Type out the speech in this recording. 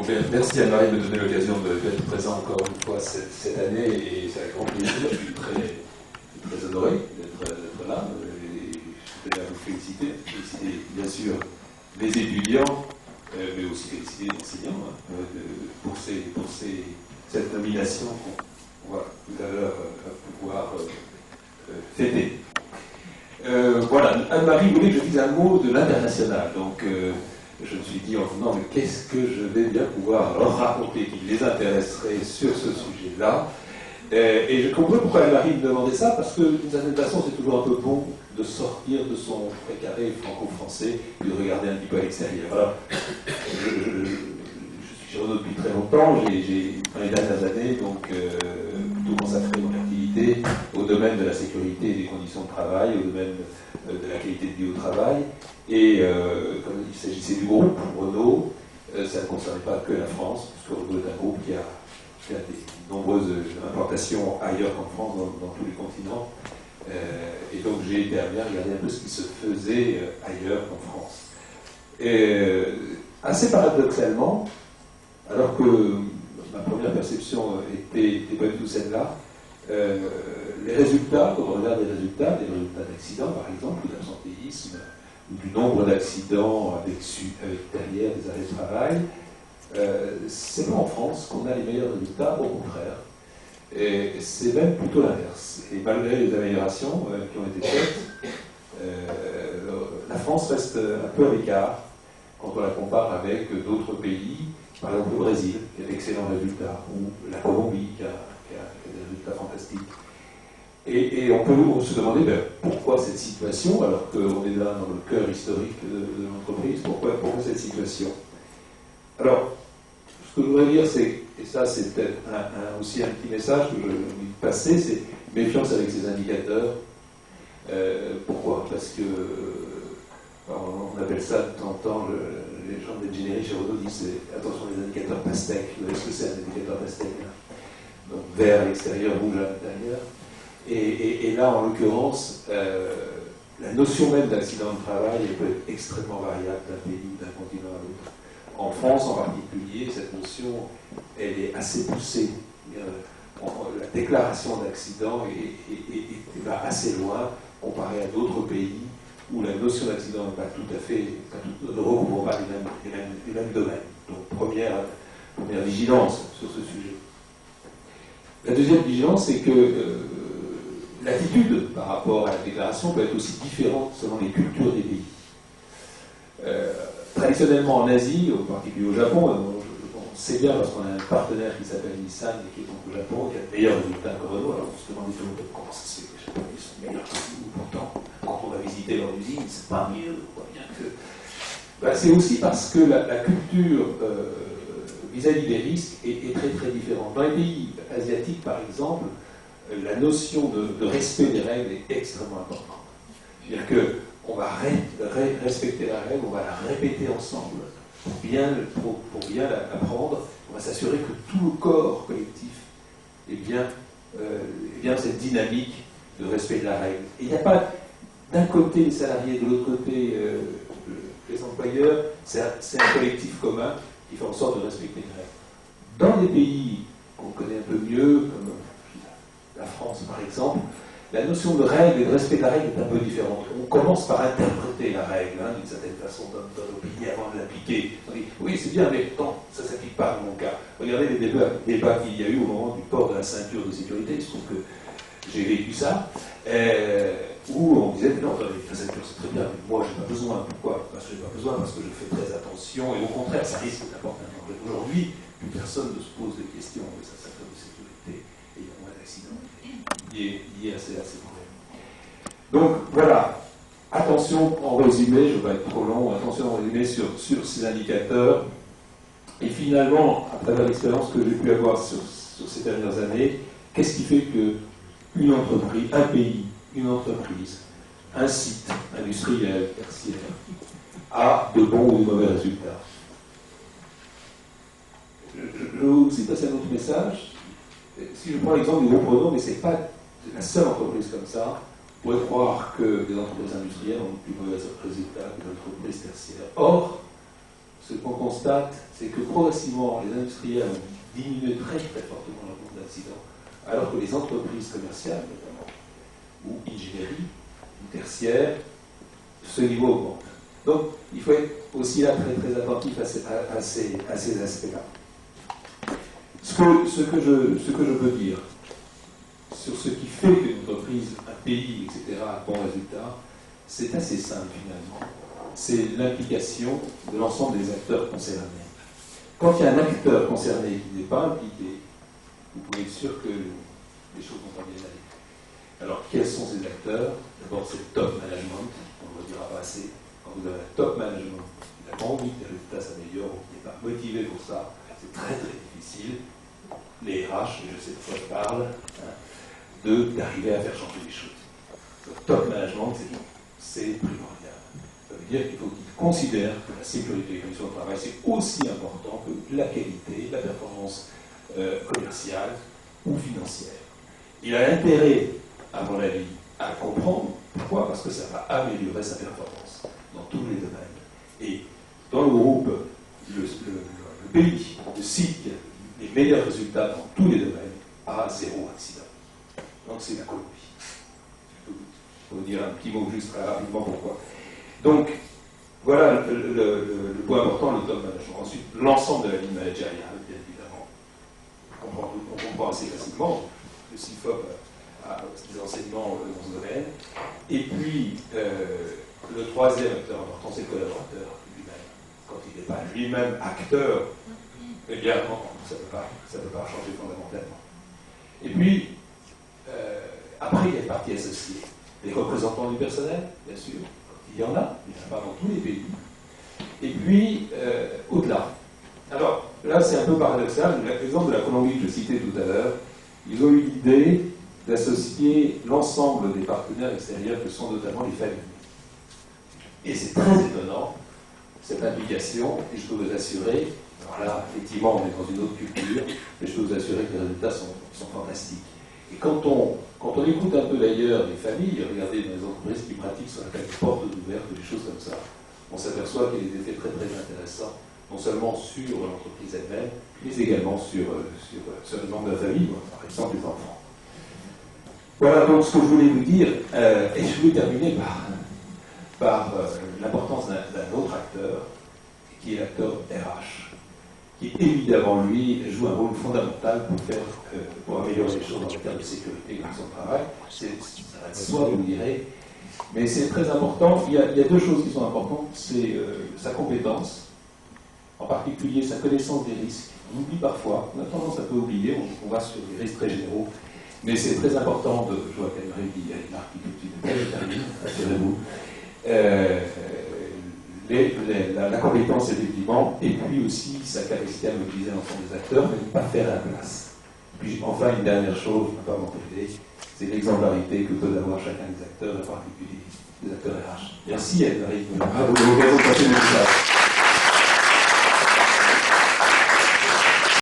Merci Anne-Marie de me donner l'occasion d'être présent encore une fois cette année, et c'est avec grand plaisir. Je suis très honoré d'être là. Et je tenais à vous féliciter bien sûr les étudiants, mais aussi féliciter les enseignants pour cette nomination qu'on va tout à l'heure pouvoir fêter. Voilà, Anne-Marie voulait que je dise un mot de l'international, donc je me suis dit en venant, mais qu'est-ce que je vais bien pouvoir leur raconter qui les intéresserait sur ce sujet-là. Et je comprends pourquoi Anne-Marie me demandait ça, parce que d'une certaine façon, c'est toujours un peu bon de sortir de son précaré franco-français et de regarder un petit peu à l'extérieur. Alors, je suis chez Renault depuis très longtemps, j'ai dans les dernières années plutôt consacré mon activité au domaine de la sécurité et des conditions de travail, au domaine de la qualité de vie au travail. Et comme il s'agissait du groupe Renault, ça ne concernait pas que la France, puisque Renault est un groupe qui a des nombreuses implantations ailleurs qu'en France, dans tous les continents. Et donc j'ai été amené à regarder un peu ce qui se faisait ailleurs qu'en France. Et assez paradoxalement, alors que ma première perception était pas du tout celle-là, les résultats, quand on regarde les résultats d'accidents par exemple, ou d'absentéisme, ou du nombre d'accidents avec derrière des arrêts de travail, c'est pas en France qu'on a les meilleurs résultats, au contraire. Et c'est même plutôt l'inverse. Et malgré les améliorations qui ont été faites, la France reste un peu à l'écart quand on la compare avec d'autres pays, par exemple le Brésil, qui a d'excellents résultats, ou la Colombie, qui a des résultats fantastiques. Et on peut se demander pourquoi cette situation, alors qu'on est là dans le cœur historique de l'entreprise, pourquoi cette situation? Alors, ce que je voudrais dire, c'est, et ça c'est peut-être aussi un petit message que je veux passer, c'est méfiance avec ces indicateurs. Pourquoi? Parce que, on appelle ça de temps en temps, les gens d'ingénierie chez Renault disent attention les indicateurs pastèques. Vous voyez ce que c'est un indicateur pastèque là? Donc vert à l'extérieur, rouge à l'intérieur. Et là, en l'occurrence, la notion même d'accident de travail elle peut être extrêmement variable d'un pays ou d'un continent à l'autre. En France, en particulier, cette notion, elle est assez poussée. La déclaration d'accident va assez loin comparé à d'autres pays où la notion d'accident n'est pas tout à fait, ne recouvre pas les mêmes domaines. Donc, première vigilance sur ce sujet. La deuxième vigilance, c'est que l'attitude par rapport à la déclaration peut être aussi différente selon les cultures des pays. Traditionnellement en Asie, en particulier au Japon, on sait bien parce qu'on a un partenaire qui s'appelle Nissan et qui est donc au Japon, qui a de meilleurs résultats que Renault. Alors on se demande toujours comment ça se fait que les Japonais sont meilleurs que nous. Pourtant, quand on va visiter leur usine, c'est pas mieux. On voit bien que. C'est aussi parce que la culture vis-à-vis des risques est très très différente. Dans les pays asiatiques, par exemple, la notion de respect des règles est extrêmement importante. C'est-à-dire qu'on va respecter la règle, on va la répéter ensemble pour bien l'apprendre. On va s'assurer que tout le corps collectif est bien cette dynamique de respect de la règle. Et il n'y a pas d'un côté les salariés, de l'autre côté les employeurs, c'est un collectif commun qui fait en sorte de respecter les règles. Dans des pays qu'on connaît un peu mieux, comme la France par exemple, la notion de règle et de respect de la règle est un peu différente. On commence par interpréter la règle, d'une certaine façon, dans nos pays avant de l'appliquer. On dit, oui, c'est bien, mais non, ça ne s'applique pas dans mon cas. Regardez les débats qu'il y a eu au moment du port de la ceinture de sécurité. Il se trouve que j'ai vécu ça, où on disait, non, la ceinture c'est très bien, mais moi je n'ai pas besoin. Pourquoi? Parce que je n'ai pas besoin, parce que je fais très attention, et au contraire, ça risque d'apporter un danger. Aujourd'hui, plus personne ne se pose de questions de sa ceinture de sécurité, et il y a moins d'accidents liés à ces problèmes. Donc voilà, attention en résumé, je ne vais pas être trop long, attention en résumé sur ces indicateurs. Et finalement, à travers l'expérience que j'ai pu avoir sur ces dernières années, qu'est-ce qui fait qu'une entreprise, un pays, une entreprise, un site industriel, tertiaire, a de bons ou de mauvais résultats? Je vais aussi passer un autre message. Si je prends l'exemple du groupe Renault, mais ce n'est pas la seule entreprise comme ça, on pourrait croire que des entreprises industrielles ont de plus mauvais résultats que des entreprises tertiaires. Or, ce qu'on constate, c'est que progressivement, les industriels ont diminué très très fortement le nombre d'accidents, alors que les entreprises commerciales, notamment, ou ingénierie, ou tertiaire, ce niveau augmente. Donc, il faut être aussi là très très attentif à ces aspects-là. Ce que je peux dire sur ce qui fait qu'une entreprise, un pays, etc., a bon résultat, c'est assez simple finalement. C'est l'implication de l'ensemble des acteurs concernés. Quand il y a un acteur concerné qui n'est pas impliqué, vous pouvez être sûr que les choses vont pas bien aller. Alors, quels sont ces acteurs? D'abord, c'est le top management, on ne le dira pas assez. Quand vous avez un top management, il n'a pas envie que les résultats s'améliorent, ou qui n'est pas motivé pour ça, c'est très très difficile. Les RH, et je sais de quoi je parle, d'arriver à faire changer les choses. Le top management, c'est primordial. Ça veut dire qu'il faut qu'il considère que la sécurité et les conditions de travail, c'est aussi important que la qualité, la performance commerciale ou financière. Il a intérêt, à mon avis, à comprendre pourquoi, parce que ça va améliorer sa performance dans tous les domaines. Et dans le groupe, le pays, le site qui a les meilleurs résultats dans tous les domaines a 0 accident. Donc c'est la Colombie. Je peux vous dire un petit mot juste très rapidement pourquoi. Donc, voilà le point important, le top management. Ensuite, l'ensemble de la ligne managériale, bien évidemment. On comprend assez facilement. Le CIFOP a des enseignements dans ce domaine. Et puis, le troisième acteur important, c'est le collaborateur lui-même. Quand il n'est pas lui-même acteur, eh bien, ça ne peut pas changer fondamentalement. Et puis, après, il y a les parties associées. Les représentants du personnel, bien sûr, il y en a, il n'y en a pas dans tous les pays. Et puis, au-delà. Alors, là, c'est un peu paradoxal. L'exemple de la Colombie que je citais tout à l'heure, ils ont eu l'idée d'associer l'ensemble des partenaires extérieurs que sont notamment les familles. Et c'est très étonnant, cette implication, et je peux vous assurer, alors là, effectivement, on est dans une autre culture, mais je peux vous assurer que les résultats sont fantastiques. Et quand on écoute un peu d'ailleurs les familles, regardez dans les entreprises qui pratiquent ce qu'on appelle les portes ouvertes, des choses comme ça, on s'aperçoit qu'il y a des effets très très intéressants, non seulement sur l'entreprise elle-même, mais également sur le membre de la famille, par exemple les enfants. Voilà donc ce que je voulais vous dire, et je voulais terminer par l'importance d'un autre acteur, qui est l'acteur RH, qui évidemment, lui, joue un rôle fondamental pour améliorer les choses en termes de sécurité et de son travail. Ça va de soi, vous direz, mais c'est très important. Il y a deux choses qui sont importantes, c'est sa compétence, en particulier sa connaissance des risques. On oublie parfois, on a tendance à peu oublier, on va sur des risques très généraux, mais c'est très important je vois qu'Anne-Marie dit, il y a une marque qui tout de suite, je termine, assurez-vous. La compétence, effectivement, et puis aussi sa capacité à mobiliser l'ensemble des acteurs, mais ne pas faire la place. Puis enfin, une dernière chose, je ne peux pas m'en priver, c'est l'exemplarité que peut avoir chacun des acteurs, en particulier des acteurs RH. Merci Anne-Marie de l'occasion de passer le message.